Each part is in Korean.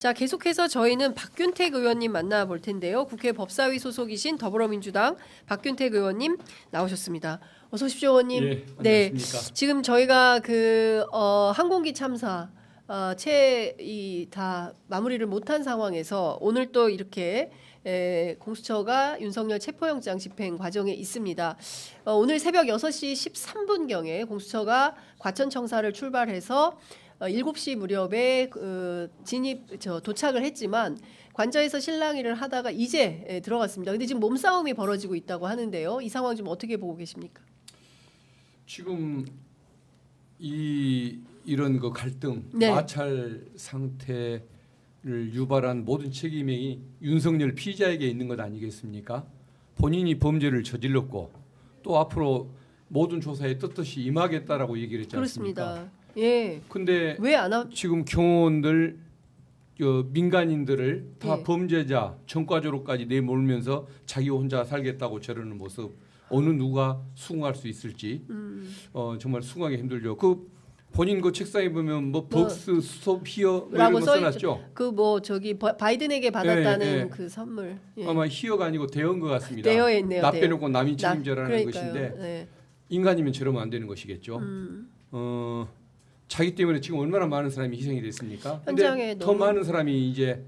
자, 계속해서 저희는 박균택 의원님 만나볼 텐데요. 국회 법사위 소속이신 더불어민주당 박균택 의원님 나오셨습니다. 어서 오십시오, 의원님. 예, 네, 안녕하십니까. 지금 저희가 항공기 참사 채 다 마무리를 못한 상황에서 오늘 또 이렇게 공수처가 윤석열 체포영장 집행 과정에 있습니다. 오늘 새벽 6시 13분경에 공수처가 과천청사를 출발해서 7시 무렵에 도착을 했지만 관저에서 실랑이를 하다가 이제 들어갔습니다. 근데 지금 몸싸움이 벌어지고 있다고 하는데요. 이 상황 좀 어떻게 보고 계십니까? 지금 이런 그 갈등, 네. 마찰 상태를 유발한 모든 책임이 윤석열 피의자에게 있는 것 아니겠습니까? 본인이 범죄를 저질렀고 또 앞으로 모든 조사에 떳떳이 임하겠다라고 얘기를 했지 않습니까? 그렇습니다. 예. 근데 왜 안 하? 지금 경호원들, 민간인들을 다 예. 범죄자 전과조로까지 내몰면서 자기 혼자 살겠다고 저러는 모습 어느 누가 수긍할 수 있을지 정말 수긍하기 힘들죠. 그 본인 그 책상에 보면 뭐 벅스 스톱 히어 뭐 이런 거 써놨죠. 바이든에게 받았다는 예, 예. 그 선물. 예. 아마 히어가 아니고 대여인 것 같습니다. 되어 있네요. 나 빼놓고 남인 책임져라는 그러니까요. 것인데 네. 인간이면 저러면 안 되는 것이겠죠. 자기 때문에 지금 얼마나 많은 사람이 희생이 됐습니까? 현장에 근데 더 너무- 많은 사람이 이제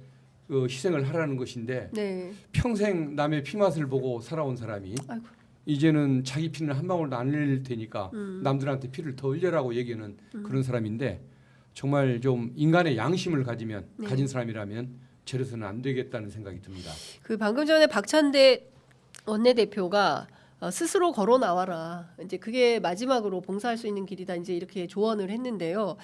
희생을 하라는 것인데 네. 평생 남의 피맛을 보고 살아온 사람이 아이고. 이제는 자기 피는 한 방울도 안 흘릴 테니까 남들한테 피를 더 흘려라고 얘기하는 그런 사람인데 정말 좀 인간의 양심을 가진 사람이라면 저래서는 안 되겠다는 생각이 듭니다. 그 방금 전에 박찬대 원내대표가 스스로 걸어 나와라. 이제 그게 마지막으로 봉사할 수 있는 길이다. 이제 이렇게 조언을 했는데요.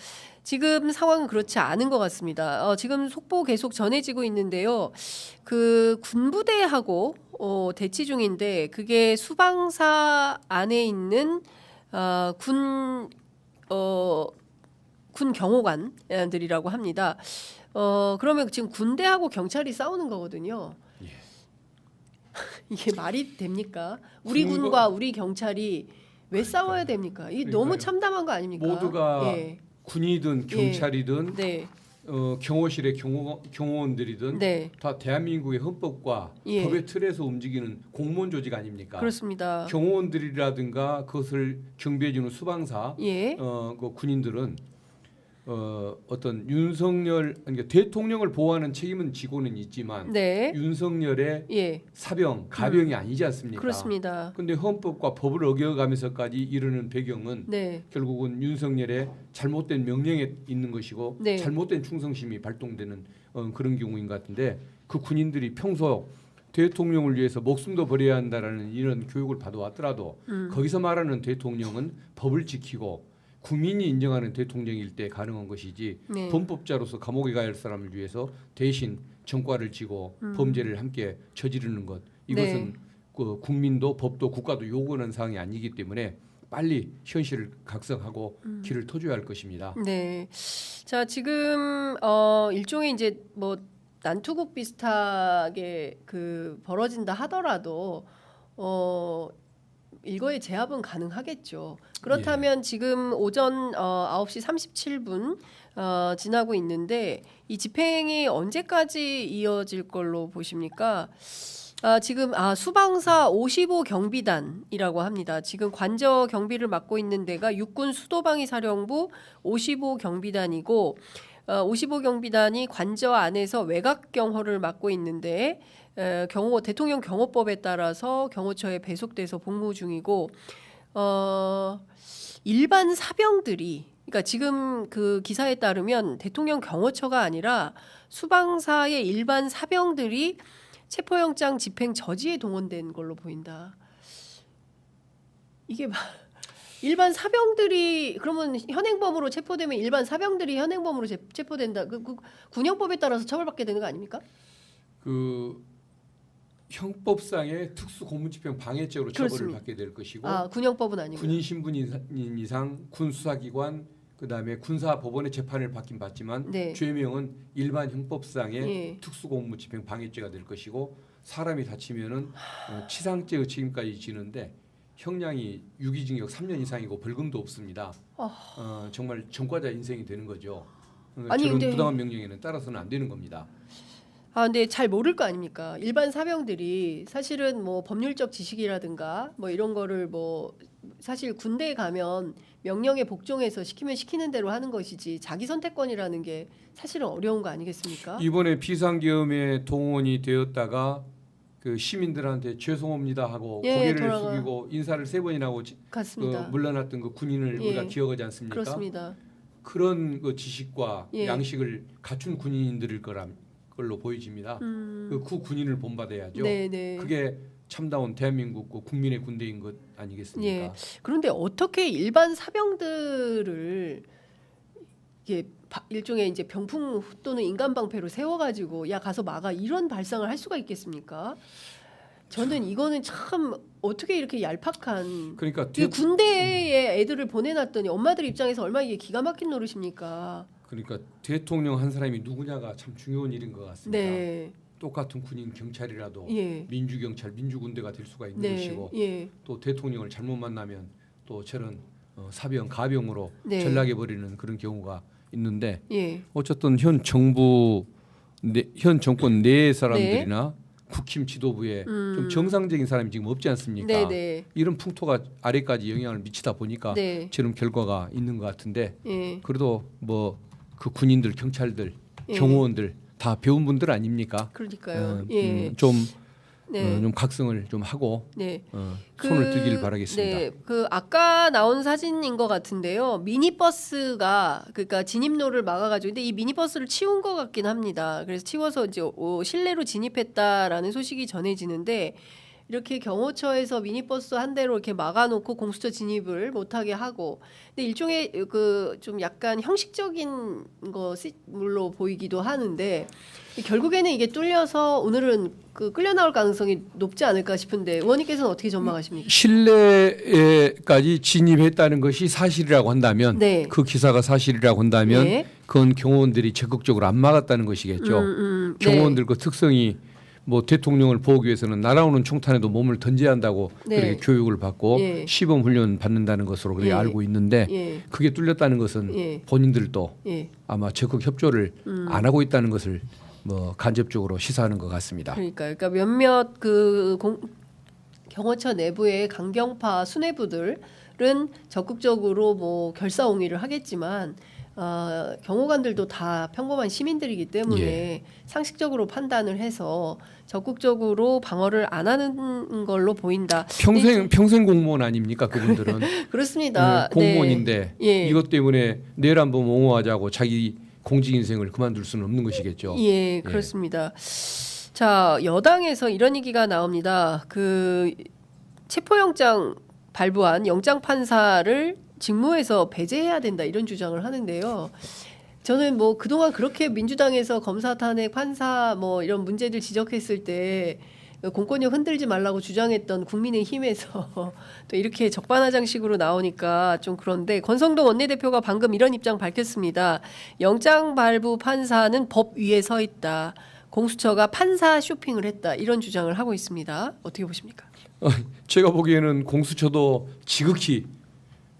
지금 상황은 그렇지 않은 것 같습니다. 지금 속보 계속 전해지고 있는데요. 그 군부대하고 대치 중인데 그게 수방사 안에 있는 군 경호관들이라고 합니다. 그러면 지금 군대하고 경찰이 싸우는 거거든요. 이게 말이 됩니까? 우리 군과 우리 경찰이 왜 싸워야 됩니까? 이게 너무 참담한 거 아닙니까? 모두가 예. 군이든 경찰이든 네. 경호실의 경호원들이든 네. 다 대한민국의 헌법과 예. 법의 틀에서 움직이는 공무원 조직 아닙니까? 그렇습니다. 경호원들이라든가 그것을 경비해주는 수방사, 예. 그 군인들은 어떤 윤석열 그러니까 대통령을 보호하는 책임은 지고는 있지만 네. 윤석열의 예. 사병, 가병이 아니지 않습니까? 그렇습니다. 근데 헌법과 법을 어겨가면서까지 이르는 배경은 네. 결국은 윤석열의 잘못된 명령에 있는 것이고 네. 잘못된 충성심이 발동되는 그런 경우인 것 같은데 그 군인들이 평소 대통령을 위해서 목숨도 버려야 한다라는 이런 교육을 받아왔더라도 거기서 말하는 대통령은 법을 지키고 국민이 인정하는 대통령일 때 가능한 것이지 네. 범법자로서 감옥에 가야 할 사람을 위해서 대신 전과를 지고 범죄를 함께 저지르는 것 이것은 그 국민도 법도 국가도 요구하는 사항이 아니기 때문에 빨리 현실을 각성하고 길을 터줘야 할 것입니다. 네. 자, 지금 일종의 이제 뭐 난투극 비슷하게 그 벌어진다 하더라도 일거의 제압은 가능하겠죠. 그렇다면 지금 오전 9시 37분 지나고 있는데 이 집행이 언제까지 이어질 걸로 보십니까? 지금 수방사 55 경비단이라고 합니다. 지금 관저 경비를 맡고 있는 데가 육군 수도방위 사령부 55 경비단이고 55 경비단이 관저 안에서 외곽 경호를 맡고 있는데 대통령 경호법에 따라서 경호처에 배속돼서 복무 중이고 일반 사병들이 그러니까 지금 그 기사에 따르면 대통령 경호처가 아니라 수방사의 일반 사병들이 체포영장 집행 저지에 동원된 걸로 보인다. 이게 일반 사병들이 그러면 현행범으로 체포되면 일반 사병들이 현행범으로 체포된다. 그 군형법에 따라서 처벌받게 되는 거 아닙니까? 그 형법상의 특수 고문집행 방해죄로 처벌을 그렇습니다. 받게 될 것이고 군형법은 아니고 군인 신분인 이상 군 수사기관 그다음에 군사 법원의 재판을 받긴 받지만 네. 죄명은 일반 형법상의 예. 특수 고문집행 방해죄가 될 것이고 사람이 다치면은 치상죄의 책임까지 지는데 형량이 유기징역 3년 이상이고 벌금도 없습니다. 정말 전과자 인생이 되는 거죠. 아니, 저런 근데- 부당한 명령에는 따라서는 안 되는 겁니다. 아, 근데 잘 모를 거 아닙니까? 일반 사병들이 사실은 뭐 법률적 지식이라든가 뭐 이런 거를 뭐 사실 군대에 가면 명령에 복종해서 시키면 시키는 대로 하는 것이지 자기 선택권이라는 게 사실은 어려운 거 아니겠습니까? 이번에 비상계엄에 동원이 되었다가 그 시민들한테 죄송합니다 하고 예, 고개를 숙이고 인사를 3번이나 하고 같습니다. 물러났던 그 군인을 예. 우리가 기억하지 않습니까? 그렇습니다. 그런 그 지식과 예. 양식을 갖춘 군인들일 걸로 보여집니다. 그 군인을 본받아야죠. 네네. 그게 참다운 대한민국 국민의 군대인 것 아니겠습니까? 예. 그런데 어떻게 일반 사병들을 이게 일종의 이제 병풍 또는 인간 방패로 세워가지고 야 가서 막아 이런 발상을 할 수가 있겠습니까? 저는 이거는 참 어떻게 이렇게 얄팍한 그러니까 이 군대에 애들을 보내놨더니 엄마들 입장에서 얼마나 이게 기가 막힌 노릇입니까? 그러니까 대통령 한 사람이 누구냐가 참 중요한 일인 것 같습니다. 네, 똑같은 군인 경찰이라도 예, 민주경찰, 민주군대가 될 수가 있는 네, 것이고 예, 또 대통령을 잘못 만나면 또 저런 사병, 가병으로 네. 전락해 버리는 그런 경우가 있는데 예, 어쨌든 현 정권 내 사람들이나 국힘 지도부에 좀 정상적인 사람이 지금 없지 않습니까? 네, 네, 이런 풍토가 아래까지 영향을 미치다 보니까 네, 저런 결과가 있는 것 같은데 예, 그래도 뭐 그 군인들, 경찰들, 예. 경호원들 다 배운 분들 아닙니까? 그러니까요. 예, 좀 네, 좀 각성을 좀 하고 네. 손을 들기를 바라겠습니다. 네, 그 아까 나온 사진인 것 같은데요. 미니버스가 그러니까 진입로를 막아가지고 근데 이 미니버스를 치운 것 같긴 합니다. 그래서 치워서 이제 실내로 진입했다라는 소식이 전해지는데 이렇게 경호처에서 미니버스 한 대로 이렇게 막아놓고 공수처 진입을 못하게 하고 근데 일종의 그 좀 약간 형식적인 것으로 보이기도 하는데 결국에는 이게 뚫려서 오늘은 그 끌려 나올 가능성이 높지 않을까 싶은데 의원님께서는 어떻게 전망하십니까? 실내에까지 진입했다는 것이 사실이라고 한다면 네. 그 기사가 사실이라고 한다면 예. 그건 경호원들이 적극적으로 안 막았다는 것이겠죠. 네. 경호원들 그 특성이 뭐 대통령을 보호하기 위해서는 날아오는 총탄에도 몸을 던져야 한다고 네. 그렇게 교육을 받고 예. 시범 훈련 받는다는 것으로 그렇게 예. 알고 있는데 예. 그게 뚫렸다는 것은 예. 본인들도 예. 아마 적극 협조를 안 하고 있다는 것을 뭐 간접적으로 시사하는 것 같습니다. 그러니까 몇몇 그 경호처 내부의 강경파 수뇌부들은 적극적으로 뭐 결사옹위를 하겠지만 경호관들도 다 평범한 시민들이기 때문에 예. 상식적으로 판단을 해서 적극적으로 방어를 안 하는 걸로 보인다. 평생 공무원 아닙니까 그분들은 그렇습니다. 공무원인데 네. 예. 이것 때문에 내일 한번 옹호하자고 자기 공직 인생을 그만둘 수는 없는 것이겠죠. 예, 그렇습니다. 자, 여당에서 이런 얘기가 나옵니다. 그 체포영장 발부한 영장 판사를 직무에서 배제해야 된다 이런 주장을 하는데요. 저는 뭐 그동안 그렇게 민주당에서 검사 탄핵 판사 뭐 이런 문제들 지적했을 때 공권력 흔들지 말라고 주장했던 국민의힘에서 또 이렇게 적반하장식으로 나오니까 좀 그런데 권성동 원내대표가 방금 이런 입장 밝혔습니다. 영장 발부 판사는 법 위에 서 있다. 공수처가 판사 쇼핑을 했다. 이런 주장을 하고 있습니다. 어떻게 보십니까? 제가 보기에는 공수처도 지극히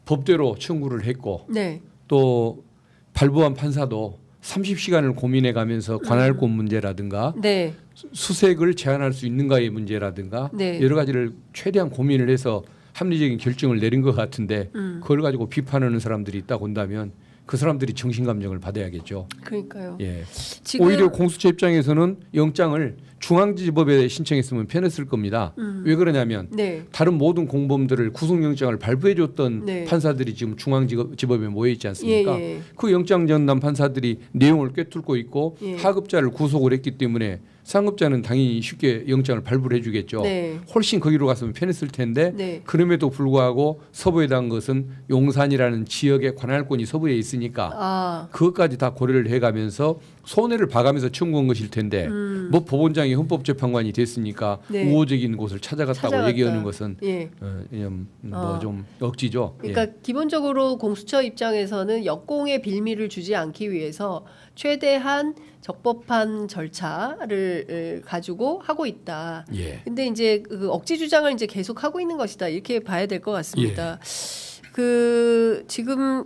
법대로 청구를 했고 네. 또 발부한 판사도 30시간을 고민해 가면서 관할권 문제라든가 네. 수색을 제한할 수 있는가의 문제라든가 네. 여러 가지를 최대한 고민을 해서 합리적인 결정을 내린 것 같은데 그걸 가지고 비판하는 사람들이 있다고 한다면 그 사람들이 정신감정을 받아야겠죠. 그러니까요. 예. 지금 오히려 공수처 입장에서는 영장을 중앙지법에 신청했으면 편했을 겁니다. 왜 그러냐면 네. 다른 모든 공범들을 구속영장을 발부해줬던 네. 판사들이 지금 중앙지법에 모여 있지 않습니까? 예, 예. 그 영장 전담 판사들이 내용을 꿰뚫고 있고 예. 하급자를 구속을 했기 때문에 상급자는 당연히 쉽게 영장을 발부를 해주겠죠. 네. 훨씬 거기로 갔으면 편했을 텐데 네. 그럼에도 불구하고 서부에 대한 것은 용산이라는 지역의 관할권이 서부에 있으니까 아, 그것까지 다 고려를 해가면서 손해를 봐가면서 청구한 것일 텐데 뭐 법원장이 헌법재판관이 됐으니까 네. 우호적인 곳을 찾아갔다고 찾아갔다. 얘기하는 것은 예. 뭐 좀 억지죠. 그러니까 예. 기본적으로 공수처 입장에서는 역공의 빌미를 주지 않기 위해서 최대한 적법한 절차를 가지고 하고 있다. 예. 근데 이제 그 억지 주장을 이제 계속 하고 있는 것이다. 이렇게 봐야 될 것 같습니다. 예. 그 지금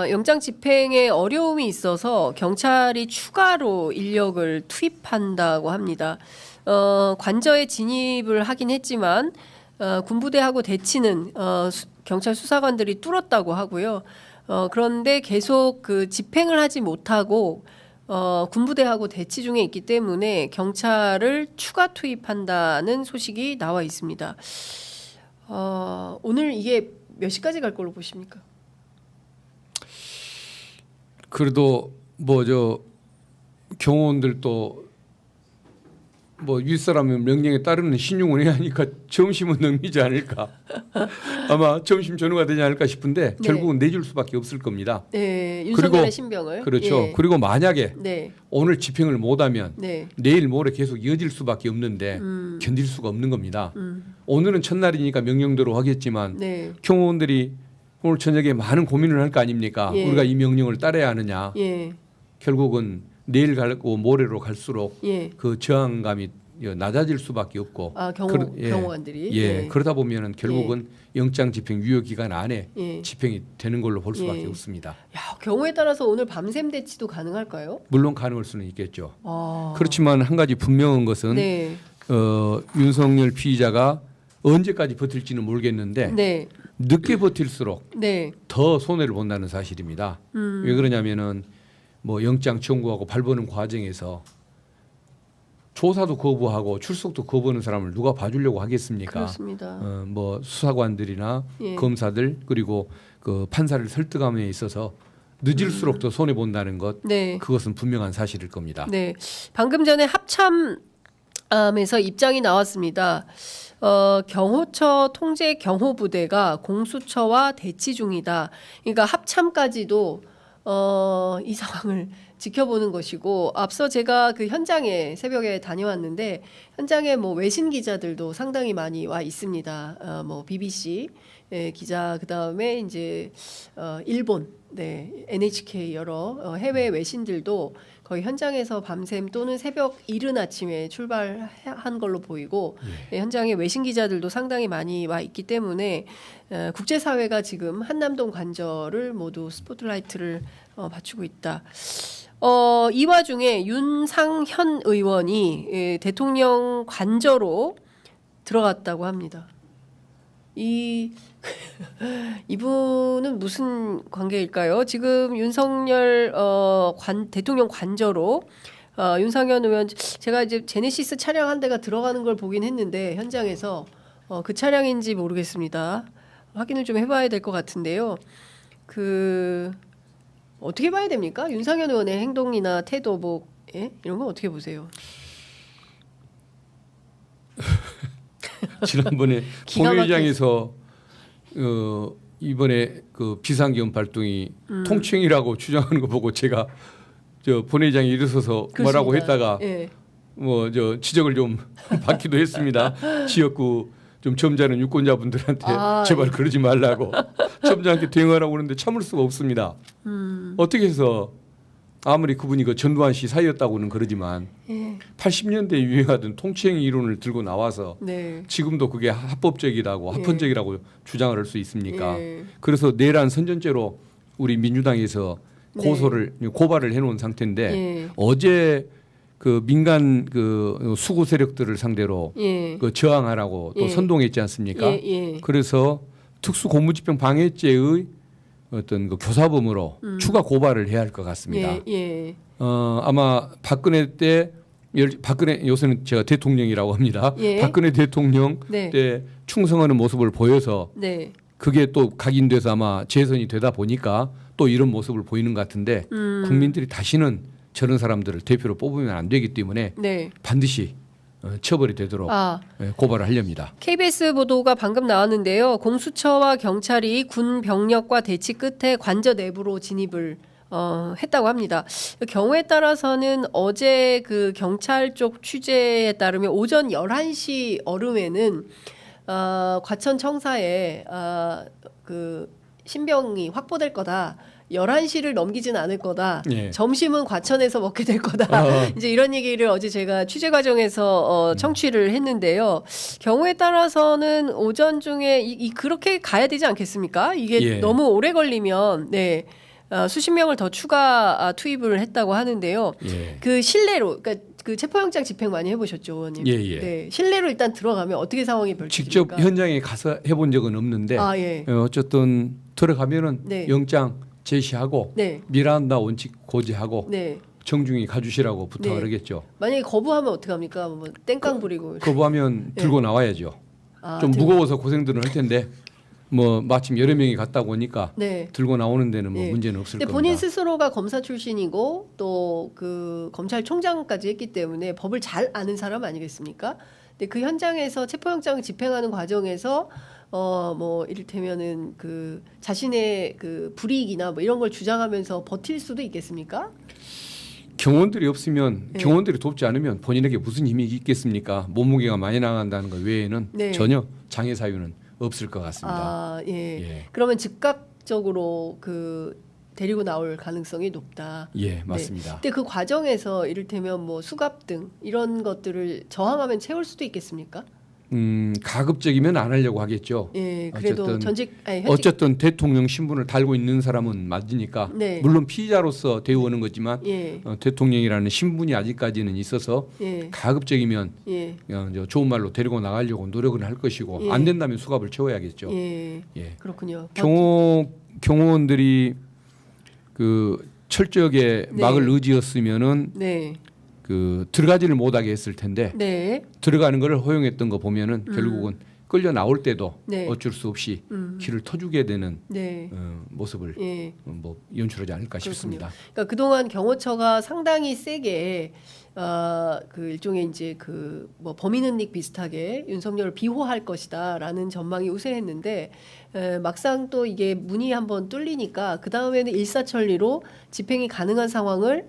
영장 집행에 어려움이 있어서 경찰이 추가로 인력을 투입한다고 합니다. 관저에 진입을 하긴 했지만 군부대하고 대치는 경찰 수사관들이 뚫었다고 하고요. 그런데 계속 그 집행을 하지 못하고 군부대하고 대치 중에 있기 때문에 경찰을 추가 투입한다는 소식이 나와 있습니다. 오늘 이게 몇 시까지 갈 걸로 보십니까? 그래도 경호원들도 윗사람의 명령에 따르는 신용을 해야 하니까 점심은 넘기지 않을까. 아마 점심 전후가 되지 않을까 싶은데 결국은 내줄 수밖에 없을 겁니다. 네, 윤석열의 신병을. 그렇죠. 예. 그리고 만약에 네. 오늘 집행을 못하면 네. 내일 모레 계속 이어질 수밖에 없는데 견딜 수가 없는 겁니다. 오늘은 첫날이니까 명령대로 하겠지만 네. 경호원들이 오늘 저녁에 많은 고민을 할 거 아닙니까? 예. 우리가 이 명령을 따라야 하느냐. 예. 결국은 내일 가고 모레로 갈수록 예. 그 저항감이 낮아질 수밖에 없고 경호관들이 예. 그러다 보면은 결국은 영장 집행 유효 기간 안에 집행이 되는 걸로 볼 수밖에 없습니다. 야, 경우에 따라서 오늘 밤샘 대치도 가능할까요? 물론 가능할 수는 있겠죠. 아. 그렇지만 한 가지 분명한 것은 네. 윤석열 피의자가 언제까지 버틸지는 모르겠는데 네. 늦게 버틸수록 네. 더 손해를 본다는 사실입니다. 왜 그러냐면은 영장 청구하고 발부하는 과정에서 조사도 거부하고 출석도 거부하는 사람을 누가 봐주려고 하겠습니까? 그렇습니다. 수사관들이나 검사들 그리고 그 판사를 설득함에 있어서 늦을수록 더 손해 본다는 것, 그것은 분명한 사실일 겁니다. 네, 방금 전에 합참에서 입장이 나왔습니다. 경호처 통제 경호부대가 공수처와 대치 중이다. 그러니까 합참까지도 이 상황을 지켜보는 것이고, 앞서 제가 그 현장에 새벽에 다녀왔는데 현장에 외신 기자들도 상당히 많이 와 있습니다. BBC 기자, 그 다음에 이제 일본, NHK 여러 해외 외신들도 거의 현장에서 밤샘 또는 새벽 이른 아침에 출발한 걸로 보이고 현장에 외신 기자들도 상당히 많이 와 있기 때문에 국제사회가 지금 한남동 관저를 모두 스포트라이트를 받추고 있다. 이 와중에 윤상현 의원이 대통령 관저로 들어갔다고 합니다. 이분은 무슨 관계일까요? 지금 윤석열 대통령 관저로 윤상현 의원, 제가 이제 제네시스 차량 한 대가 들어가는 걸 보긴 했는데 현장에서 그 차량인지 모르겠습니다. 확인을 좀 해봐야 될 것 같은데요. 어떻게 봐야 됩니까? 윤상현 의원의 행동이나 태도 이런 건 어떻게 보세요? 지난번에 본회의장에서 이번에 그 비상계엄 발동이 통칭이라고 주장하는 거 보고 제가 본회의장에 일어서서 뭐라고 했다가 지적을 좀 받기도 했습니다. 지역구 좀 점잖은 유권자분들한테 제발 그러지 말라고 점잖게 대응하라고 그러는데 참을 수가 없습니다. 어떻게 해서 아무리 그분이 그 전두환 씨 사이였다고는 그러지만 80년대에 유행하던 통치행 이론을 들고 나와서 지금도 그게 합법적이라고 합헌적이라고 주장을 할 수 있습니까? 그래서 내란 선전죄로 우리 민주당에서 고발을 해놓은 상태인데 어제 그 민간 그 수구 세력들을 상대로 그 저항하라고 또 선동했지 않습니까? 그래서 특수공무집행 방해죄의 어떤 그 교사범으로 추가 고발을 해야 할 것 같습니다. 아마 박근혜 때 박근혜 요새는 제가 대통령이라고 합니다. 박근혜 대통령 때 충성하는 모습을 보여서 그게 또 각인돼서 아마 재선이 되다 보니까 또 이런 모습을 보이는 것 같은데 국민들이 다시는 저런 사람들을 대표로 뽑으면 안 되기 때문에 반드시 처벌이 되도록 고발을 하렵니다. KBS 보도가 방금 나왔는데요. 공수처와 경찰이 군 병력과 대치 끝에 관저 내부로 진입을 했다고 합니다. 경우에 따라서는 어제 그 경찰 쪽 취재에 따르면 오전 11시 어름에는 과천 청사에 그 신병이 확보될 거다. 11시를 넘기진 않을 거다. 예. 점심은 과천에서 먹게 될 거다. 이제 이런 얘기를 어제 제가 취재 과정에서 청취를 했는데요. 경우에 따라서는 오전 중에 그렇게 가야 되지 않겠습니까? 이게 예. 너무 오래 걸리면 네. 수십 명을 더 추가 투입을 했다고 하는데요. 예. 그 실내로 그러니까 그 체포영장 집행 많이 해보셨죠, 의원님? 예. 네, 실내로 일단 들어가면 어떻게 상황이 펼쳐집니까? 직접 현장에 가서 해본 적은 없는데 예. 어쨌든 들어가면은 네. 영장 제시하고 네. 미란다 원칙 고지하고 네. 정중히 가주시라고 부탁을 네. 하겠죠. 만약에 거부하면 어떡합니까? 뭐 땡깡 부리고. 거부하면 들고 나와야죠. 좀 무거워서 고생들은 할 텐데 뭐 마침 여러 명이 갔다고 하니까 네. 들고 나오는 데는 뭐 네. 문제는 없을 근데 겁니다. 본인 스스로가 검사 출신이고 또 그 검찰총장까지 했기 때문에 법을 잘 아는 사람 아니겠습니까? 근데 그 현장에서 체포영장을 집행하는 과정에서 뭐 이를테면은 그 자신의 그 불이익이나 뭐 이런 걸 주장하면서 버틸 수도 있겠습니까? 경호원들이 없으면 네. 경호원들이 돕지 않으면 본인에게 무슨 힘이 있겠습니까? 몸무게가 많이 나간다는 것 외에는 네. 전혀 장애 사유는 없을 것 같습니다. 예. 예. 그러면 즉각적으로 그 데리고 나올 가능성이 높다. 예, 맞습니다. 근데 그 과정에서 이를테면 뭐 수갑 등 이런 것들을 저항하면 채울 수도 있겠습니까? 가급적이면 안 하려고 하겠죠. 예, 그래도 어쨌든 현직 어쨌든 대통령 신분을 달고 있는 사람은 맞으니까 네. 물론 피의자로서 대우하는 거지만 예, 대통령이라는 신분이 아직까지는 있어서 예, 가급적이면 예, 좋은 말로 데리고 나가려고 노력을 할 것이고 예. 안 된다면 수갑을 채워야겠죠. 예, 예. 그렇군요. 경호원들이 그 철저하게 네. 막을 의지였으면은 네, 그 들어가지를 못하게 했을 텐데 네, 들어가는 걸 허용했던 거 보면은 결국은 끌려 나올 때도 네. 어쩔 수 없이 길을 터주게 되는 네, 모습을 예. 뭐 연출하지 않을까 싶습니다. 그러니까 그동안 경호처가 상당히 세게 그 일종의 이제 그 뭐 범인은닉 비슷하게 윤석열을 비호할 것이다라는 전망이 우세했는데 막상 또 이게 문이 한번 뚫리니까 그 다음에는 일사천리로 집행이 가능한 상황을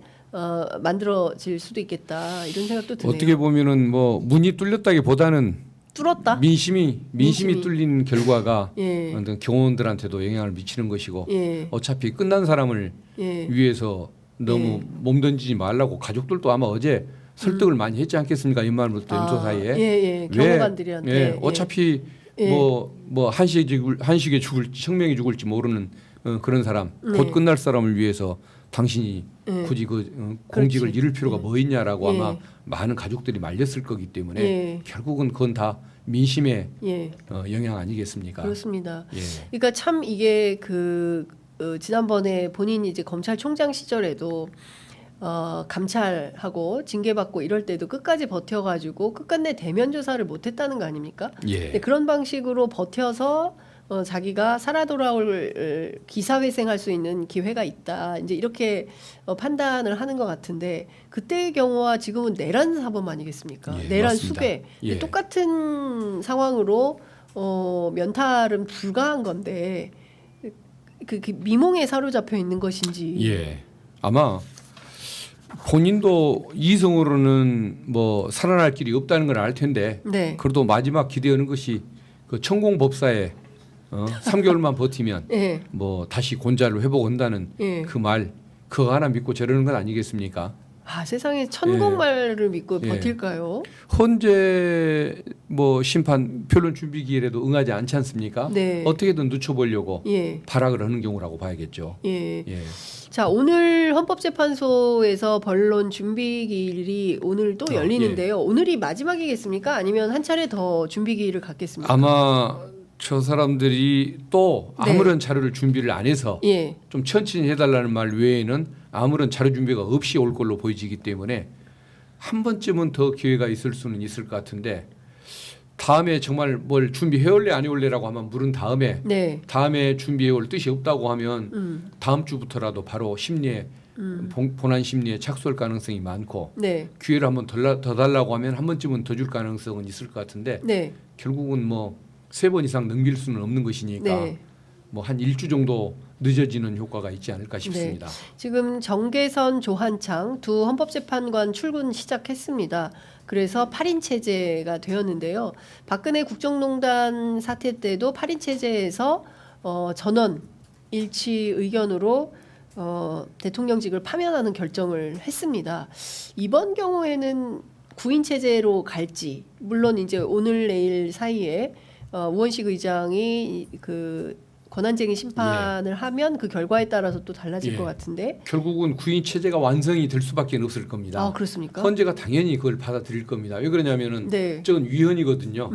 만들어질 수도 있겠다 이런 생각도 드네요. 어떻게 보면은 뭐 문이 뚫렸다기보다는 뚫었다. 민심이 민심이. 뚫린 결과가 예. 어떤 경호원들한테도 영향을 미치는 것이고 예. 어차피 끝난 사람을 예. 위해서 너무 몸 던지지 말라고 가족들도 아마 어제 설득을 많이 했지 않겠습니까? 연말부터 연초 사이에. 예. 경호관들한테. 왜? 어차피 예. 뭐 한식에 죽을지 생명이 죽을지 모르는 그런 사람 네. 곧 끝날 사람을 위해서 당신이 예. 굳이 공직을 그렇지. 잃을 필요가 뭐 있냐라고 예. 아마 많은 가족들이 말렸을 거기 때문에 예. 결국은 그건 다 민심의 예. 영향 아니겠습니까? 그렇습니다. 예. 그러니까 참 이게 지난번에 본인이 이제 검찰총장 시절에도 감찰하고 징계받고 이럴 때도 끝까지 버텨가지고 끝끝내 대면 조사를 못했다는 거 아닙니까? 예. 근데 그런 방식으로 버텨서 자기가 살아 돌아올 기사회생할 수 있는 기회가 있다. 이제 이렇게 판단을 하는 것 같은데 그때의 경우와 지금은 내란 사범 아니겠습니까? 예, 내란 맞습니다. 수괴. 예. 똑같은 상황으로 면탈은 불가한 건데 그 미몽에 사로잡혀 있는 것인지. 예. 아마 본인도 이성으로는 뭐 살아날 길이 없다는 걸 알 텐데 네. 그래도 마지막 기대하는 것이 그 천공법사에 3개월만 버티면 예. 뭐 다시 곤자를 회복한다는 예. 그 말 그거 하나 믿고 저러는 건 아니겠습니까? 세상에 천공말을 믿고 예. 버틸까요? 헌재 뭐 심판 변론 준비 기일에도 응하지 않지 않습니까? 네. 어떻게든 늦춰보려고 예. 발악을 하는 경우라고 봐야겠죠. 예. 예. 자, 오늘 헌법재판소에서 변론 준비기일이 오늘 또 열리는데요. 오늘이 마지막이겠습니까? 아니면 한 차례 더 준비기일을 갖겠습니까? 아마 저 사람들이 또 네. 아무런 자료를 준비를 안 해서 예. 좀 천천히 해달라는 말 외에는 아무런 자료 준비가 없이 올 걸로 보여지기 때문에 한 번쯤은 더 기회가 있을 수는 있을 것 같은데 다음에 정말 뭘 준비해 올래 안 해올래라고 하면 물은 다음에 네. 다음에 준비해 올 뜻이 없다고 하면 다음 주부터라도 바로 심리에 본안 심리에 착수할 가능성이 많고 네. 기회를 한번 더 달라고 하면 한 번쯤은 더 줄 가능성은 있을 것 같은데 네. 결국은 뭐 3번 이상 넘길 수는 없는 것이니까 네. 뭐 한 일주 정도 늦어지는 효과가 있지 않을까 싶습니다. 지금 정계선, 조한창 두 헌법재판관 출근 시작했습니다. 그래서 8인 체제가 되었는데요. 박근혜 국정농단 사태 때도 8인 체제에서 전원 일치 의견으로 대통령직을 파면하는 결정을 했습니다. 이번 경우에는 구인 체제로 갈지, 물론 이제 오늘 내일 사이에 우원식 의장이 그 권한쟁의 심판을 하면 그 결과에 따라서 또 달라질 것 같은데 결국은 구인 체제가 완성이 될 수밖에 없을 겁니다. 아, 그렇습니까? 헌재가 당연히 그걸 받아들일 겁니다. 왜 그러냐면은 네. 저건 위헌이거든요.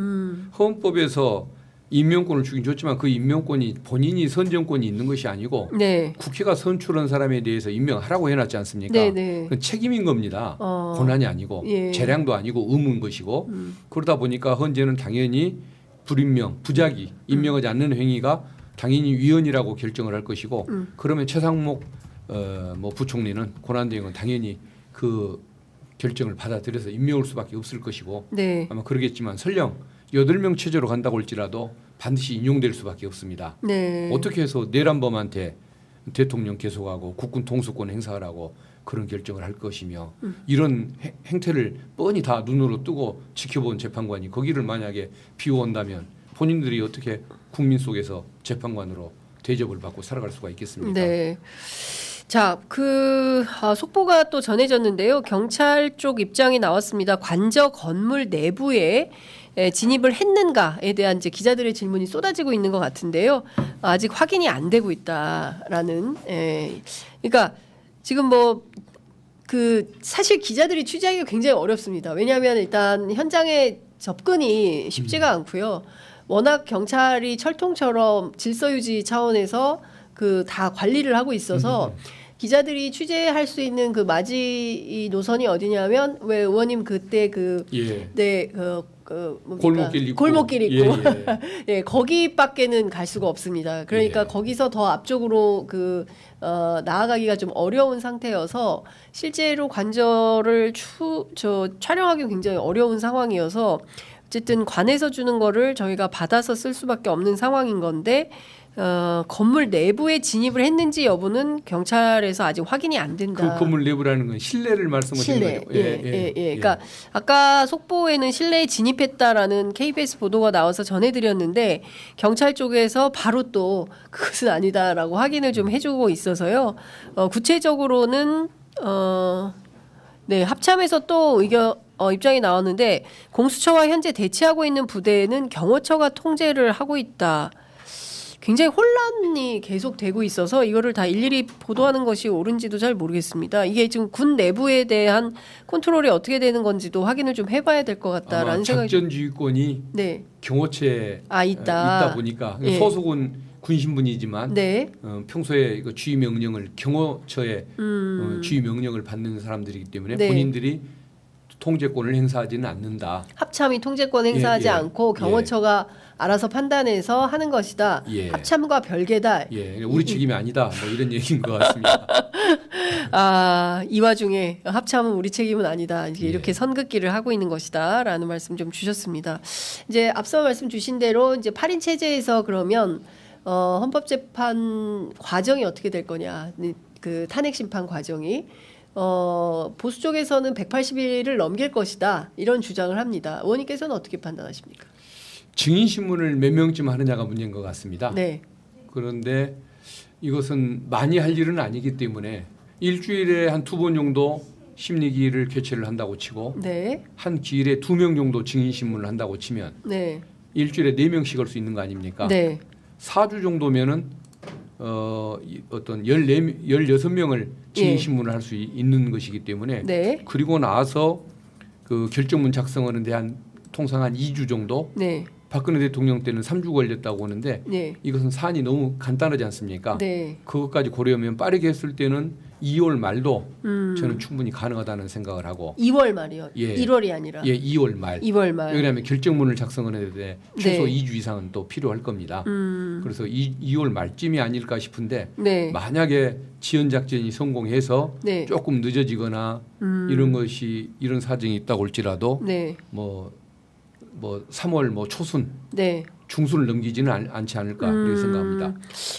헌법에서 임명권을 주긴 줬지만 그 임명권이 본인이 선정권이 있는 것이 아니고 네. 국회가 선출한 사람에 대해서 임명하라고 해놨지 않습니까? 네, 네. 그건 책임인 겁니다. 권한이 아니고 예. 재량도 아니고 의무인 것이고 그러다 보니까 헌재는 당연히 불임명, 부작위, 임명하지 않는 행위가 당연히 위헌이라고 결정을 할 것이고 그러면 최상목 뭐 부총리는 권한대행은 당연히 그 결정을 받아들여서 임명할 수밖에 없을 것이고 네. 아마 그러겠지만 설령 8명 체제로 간다고 할지라도 반드시 인용될 수밖에 없습니다. 네. 어떻게 해서 내란범한테 대통령 계속하고 국군 통수권 행사하라고 그런 결정을 할 것이며 이런 행태를 뻔히 다 눈으로 뜨고 지켜본 재판관이 거기를 만약에 비워온다면 본인들이 어떻게 국민 속에서 재판관으로 대접을 받고 살아갈 수가 있겠습니까? 네. 자, 속보가 또 전해졌는데요. 경찰 쪽 입장이 나왔습니다. 관저 건물 내부에 진입을 했는가에 대한 이제 기자들의 질문이 쏟아지고 있는 것 같은데요. 아직 확인이 안 되고 있다라는. 그러니까 지금 사실 기자들이 취재하기가 굉장히 어렵습니다. 왜냐하면 일단 현장에 접근이 쉽지가 않고요. 워낙 경찰이 철통처럼 질서 유지 차원에서 다 관리를 하고 있어서 기자들이 취재할 수 있는 그 맞이 노선이 어디냐면 왜 의원님 그때 골목길 있고, 골목길 있고 예. 예, 거기밖에는 갈 수가 없습니다. 그러니까 예. 거기서 더 앞쪽으로 나아가기가 좀 어려운 상태여서 실제로 관저를 촬영하기 굉장히 어려운 상황이어서 어쨌든 관에서 주는 거를 저희가 받아서 쓸 수밖에 없는 상황인 건데 건물 내부에 진입을 했는지 여부는 경찰에서 아직 확인이 안 된다. 그 건물 내부라는 건 실내를 말씀하시는 실내. 거죠? 예. 그러니까 아까 속보에는 실내에 진입했다라는 KBS 보도가 나와서 전해드렸는데 경찰 쪽에서 바로 또 그것은 아니다라고 확인을 좀 해주고 있어서요. 구체적으로는 합참에서 또 입장이 나왔는데 공수처와 현재 대치하고 있는 부대에는 경호처가 통제를 하고 있다. 굉장히 혼란이 계속되고 있어서 이거를 다 일일이 보도하는 것이 옳은지도 잘 모르겠습니다. 이게 지금 군 내부에 대한 컨트롤이 어떻게 되는 건지도 확인을 좀 해봐야 될 것 같다라는 생각이. 작전지휘권이 평호체에 있다 보니까 예. 소속은 군 신분이지만 네. 평소에 이거 지휘 명령을 경호처에 지휘 명령을 받는 사람들이기 때문에 네. 본인들이 통제권을 행사하지는 않는다. 합참이 통제권 행사하지 않고 경호처가 알아서 판단해서 하는 것이다. 합참과 별개다. 우리 책임이 아니다. 뭐 이런 얘기인 것 같습니다. 이 와중에 합참은 우리 책임은 아니다. 이렇게 선긋기를 하고 있는 것이다라는 말씀 좀 주셨습니다. 이제 앞서 말씀 주신 대로 이제 8인 체제에서 그러면 헌법재판 과정이 어떻게 될 거냐? 그 탄핵 심판 과정이 보수 쪽에서는 180일을 넘길 것이다. 이런 주장을 합니다. 의원님께서는 어떻게 판단하십니까? 증인 신문을 몇 명쯤 하느냐가 문제인 것 같습니다. 네. 그런데 이것은 많이 할 일은 아니기 때문에 일주일에 한 2번 정도 심리기를 개최를 한다고 치고 한 기일에 2명 정도 증인 신문을 한다고 치면 일주일에 4명씩 할 수 있는 거 아닙니까? 4주 정도면은 어떤 16명을 증인 신문을 할 수 있는 것이기 때문에 그리고 나서 그 결정문 작성하는 데 통상 한 2주 정도 박근혜 대통령 때는 3주 걸렸다고 하는데 이것은 사안이 너무 간단하지 않습니까? 그것까지 고려하면 빠르게 했을 때는 2월 말도 저는 충분히 가능하다는 생각을 하고 2월 말이요? 1월이 아니라 2월 말. 2월 말. 왜냐하면 결정문을 작성하는 데 최소 2주 이상은 또 필요할 겁니다. 그래서 2월 말쯤이 아닐까 싶은데 만약에 지연작전이 성공해서 조금 늦어지거나 이런 사정이 있다고 할지라도 뭐 3월 초순 중순을 넘기지는 않지 않을까 그렇게 생각합니다.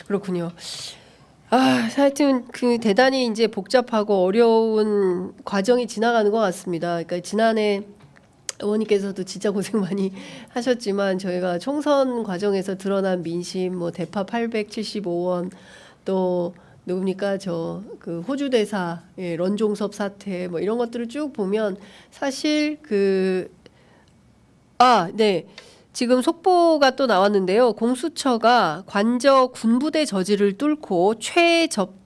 그렇군요. 하여튼 대단히 이제 복잡하고 어려운 과정이 지나가는 것 같습니다. 그러니까 지난해 의원님께서도 진짜 고생 많이 하셨지만 저희가 총선 과정에서 드러난 민심, 대파 875원 또 누굽니까 저 그 호주 대사 런종섭 사태 뭐 이런 것들을 쭉 보면 사실 네. 지금 속보가 또 나왔는데요. 공수처가 관저 군부대 저지를 뚫고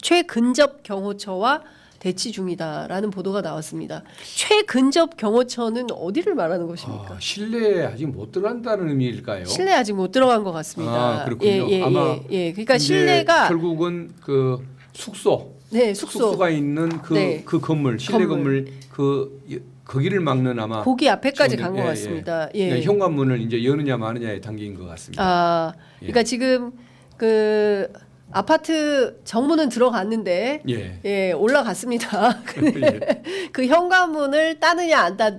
최근접 경호처와 대치 중이다라는 보도가 나왔습니다. 최근접 경호처는 어디를 말하는 것입니까? 실내에 아직 못 들어간다는 의미일까요? 실내 아직 못 들어간 것 같습니다. 그렇군요. 아마 그러니까 실내가 결국은 그 숙소, 네, 숙소가 있는 그 건물, 실내 건물 거기를 막는 아마 거기 앞에까지 간 것 같습니다. 현관문을 이제 여느냐 마느냐의 단계인 것 같습니다. 그러니까 지금 그 아파트 정문은 들어갔는데 올라갔습니다. 그 현관문을 따느냐 안 따,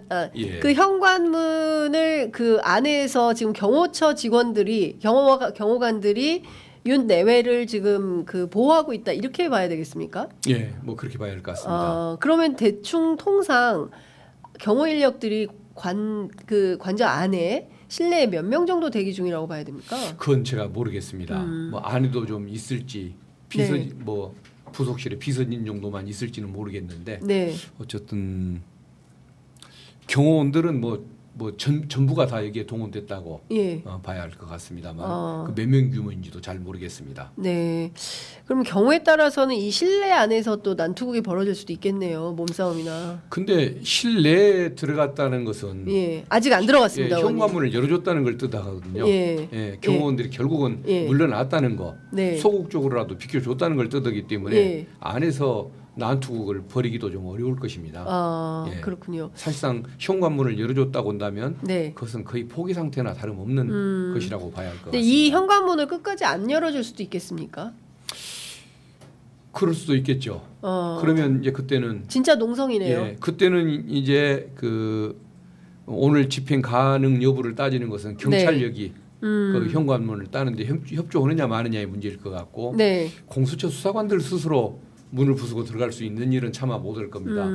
그 현관문을 그 안에서 지금 경호처 직원들이 경호관들이 윤 내외를 지금 그 보호하고 있다 이렇게 봐야 되겠습니까? 뭐 그렇게 봐야 할 것 같습니다. 그러면 대충 통상 경호 인력들이 관저 안에 실내에 몇 명 정도 대기 중이라고 봐야 됩니까? 그건 제가 모르겠습니다. 뭐 안에도 좀 있을지 뭐 부속실에 비서진 정도만 있을지는 모르겠는데 어쨌든 경호원들은 전부가 다 여기에 동원됐다고 봐야 할 것 같습니다만 그 몇 명 규모인지도 잘 모르겠습니다. 네. 그럼 경우에 따라서는 이 실내 안에서 또 난투극이 벌어질 수도 있겠네요. 몸싸움이나. 근데 실내에 들어갔다는 것은 아직 안 들어갔습니다. 현관문을 열어줬다는 걸 뜻하거든요. 경호원들이 결국은 물러났다는 거, 소극적으로라도 비켜줬다는 걸 뜻하기 때문에 안에서 난투극을 벌이기도 좀 어려울 것입니다. 그렇군요. 사실상 현관문을 열어줬다고 한다면 그것은 거의 포기 상태나 다름없는 것이라고 봐야 할 것 같습니다. 이 현관문을 끝까지 안 열어줄 수도 있겠습니까? 그럴 수도 있겠죠. 그러면 이제 그때는 진짜 농성이네요. 그때는 이제 그 오늘 집행 가능 여부를 따지는 것은 경찰력이 그 현관문을 따는데 협조하느냐 마느냐의 문제일 것 같고 공수처 수사관들 스스로 문을 부수고 들어갈 수 있는 일은 차마 못할 겁니다.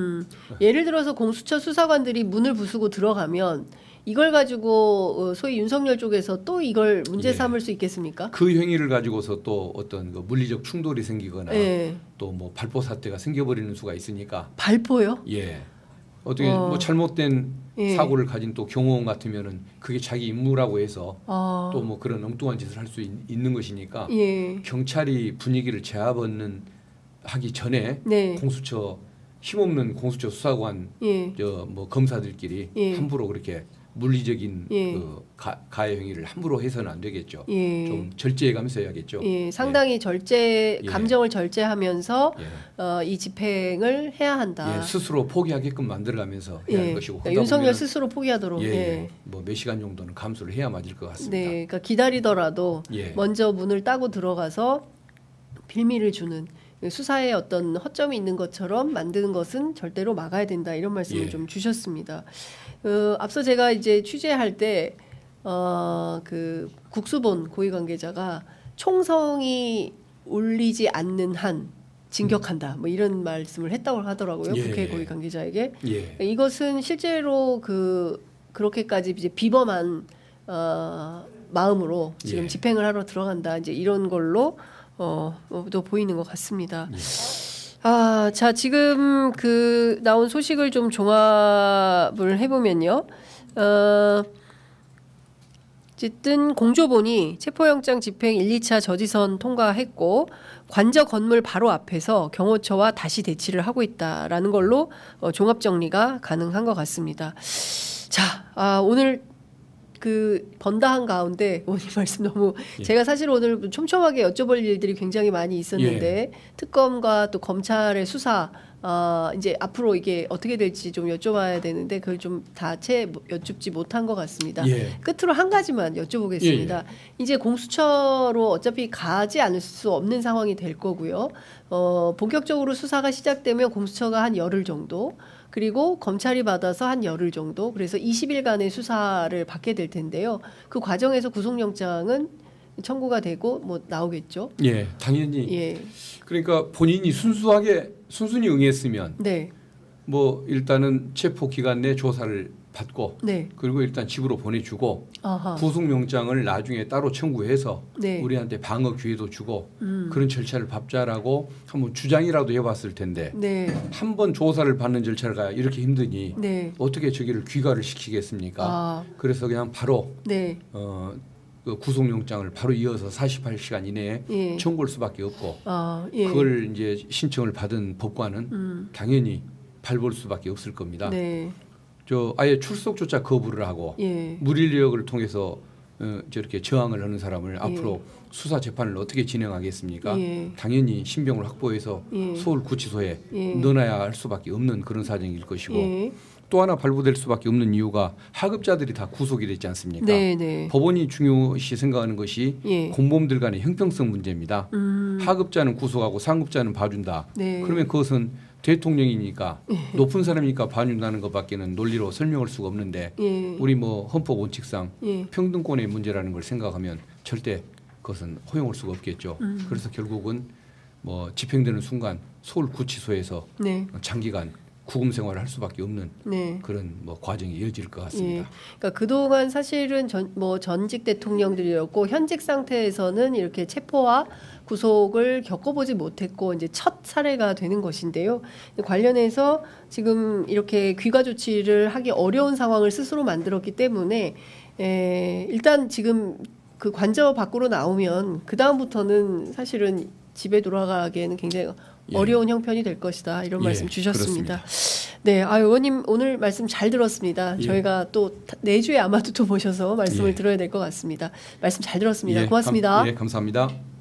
예를 들어서 공수처 수사관들이 문을 부수고 들어가면 이걸 가지고 소위 윤석열 쪽에서 또 이걸 문제 삼을 수 있겠습니까? 그 행위를 가지고서 또 어떤 그 물리적 충돌이 생기거나 또 뭐 발포 사태가 생겨버리는 수가 있으니까. 발포요? 어떻게 뭐 잘못된 사고를 가진 또 경호원 같으면은 그게 자기 임무라고 해서 또 뭐 그런 엉뚱한 짓을 할 수 있는 것이니까 경찰이 분위기를 하기 전에 공수처 힘없는 공수처 수사관 뭐 검사들끼리 함부로 그렇게 물리적인 그 가해 행위를 함부로 해서는 안 되겠죠. 좀 절제해가면서 해야겠죠. 상당히 감정을 절제하면서 이 집행을 해야 한다. 스스로 포기하게끔 만들어가면서 해야 할 것이고. 그러니까 윤석열 스스로 포기하도록. 뭐 몇 시간 정도는 감수를 해야 맞을 것 같습니다. 그러니까 기다리더라도 먼저 문을 따고 들어가서 빌미를 주는. 수사에 어떤 허점이 있는 것처럼 만드는 것은 절대로 막아야 된다 이런 말씀을 좀 주셨습니다. 앞서 제가 이제 취재할 때 그 국수본 고위 관계자가 총성이 울리지 않는 한 진격한다 뭐 이런 말씀을 했다고 하더라고요. 국회 고위 관계자에게. 이것은 실제로 그렇게까지 이제 비범한 마음으로 지금 집행을 하러 들어간다 이제 이런 걸로 또 보이는 것 같습니다. 자 지금 나온 소식을 좀 종합을 해보면요. 어쨌든 공조본이 체포영장 집행 1, 2차 저지선 통과했고 관저 건물 바로 앞에서 경호처와 다시 대치를 하고 있다라는 걸로 종합 정리가 가능한 것 같습니다. 자, 오늘 번다한 가운데 오늘 말씀 너무 제가 사실 오늘 촘촘하게 여쭤볼 일들이 굉장히 많이 있었는데 특검과 또 검찰의 수사 이제 앞으로 이게 어떻게 될지 좀 여쭤봐야 되는데 그걸 좀 다 여쭙지 못한 것 같습니다. 끝으로 한 가지만 여쭤보겠습니다. 이제 공수처로 어차피 가지 않을 수 없는 상황이 될 거고요. 본격적으로 수사가 시작되면 공수처가 한 열흘 정도 그리고 검찰이 받아서 한 열흘 정도 그래서 20일간의 수사를 받게 될 텐데요. 그 과정에서 구속영장은 청구가 되고 뭐 나오겠죠. 당연히. 그러니까 본인이 순순히 응했으면 뭐 일단은 체포 기간 내 조사를 받고 네. 그리고 일단 집으로 보내주고 아하. 구속영장을 나중에 따로 청구해서 네. 우리한테 방어 기회도 주고 그런 절차를 밟자라고 한번 주장이라도 해봤을 텐데 네. 한 번 조사를 받는 절차가 이렇게 힘드니 네. 어떻게 저기를 귀가를 시키겠습니까? 아. 그래서 그냥 바로 네. 그 구속영장을 바로 이어서 48시간 이내에 예. 청구할 수밖에 없고 아, 예. 그걸 이제 신청을 받은 법관은 당연히 밟을 수밖에 없을 겁니다. 네. 저 아예 출석조차 거부를 하고 예. 무리력을 통해서 저렇게 저항을 하는 사람을 앞으로 수사 재판을 어떻게 진행하겠습니까? 예. 당연히 신병을 확보해서 예. 서울구치소에 예. 넣어놔야 할 수밖에 없는 그런 사정일 것이고 예. 또 하나 발부될 수밖에 없는 이유가 하급자들이 다 구속이 됐지 않습니까? 네, 네. 법원이 중요시 생각하는 것이 예. 공범들 간의 형평성 문제입니다. 하급자는 구속하고 상급자는 봐준다. 네. 그러면 그것은 대통령이니까 높은 사람이니까 봐준다는 것밖에는 논리로 설명할 수가 없는데 예. 우리 뭐 헌법 원칙상 예. 평등권의 문제라는 걸 생각하면 절대 그것은 허용할 수가 없겠죠. 그래서 결국은 뭐 집행되는 순간 서울구치소에서 네. 장기간 구금 생활을 할 수밖에 없는 네. 그런 뭐 과정이 이어질 것 예. 같습니다. 그러니까 그동안 사실은 전직 대통령들이었고 현직 상태에서는 이렇게 체포와 구속을 겪어보지 못했고 이제 첫 사례가 되는 것인데요. 관련해서 지금 이렇게 귀가 조치를 하기 어려운 상황을 스스로 만들었기 때문에 일단 지금 그 관저 밖으로 나오면 그 다음부터는 사실은 집에 돌아가기에는 굉장히 어려운 형편이 될 것이다 이런 말씀 주셨습니다. 그렇습니다. 네, 의원님 오늘 말씀 잘 들었습니다. 저희가 또 내주에 아마도 또 모셔서 말씀을 들어야 될 것 같습니다. 말씀 잘 들었습니다. 고맙습니다. 감사합니다.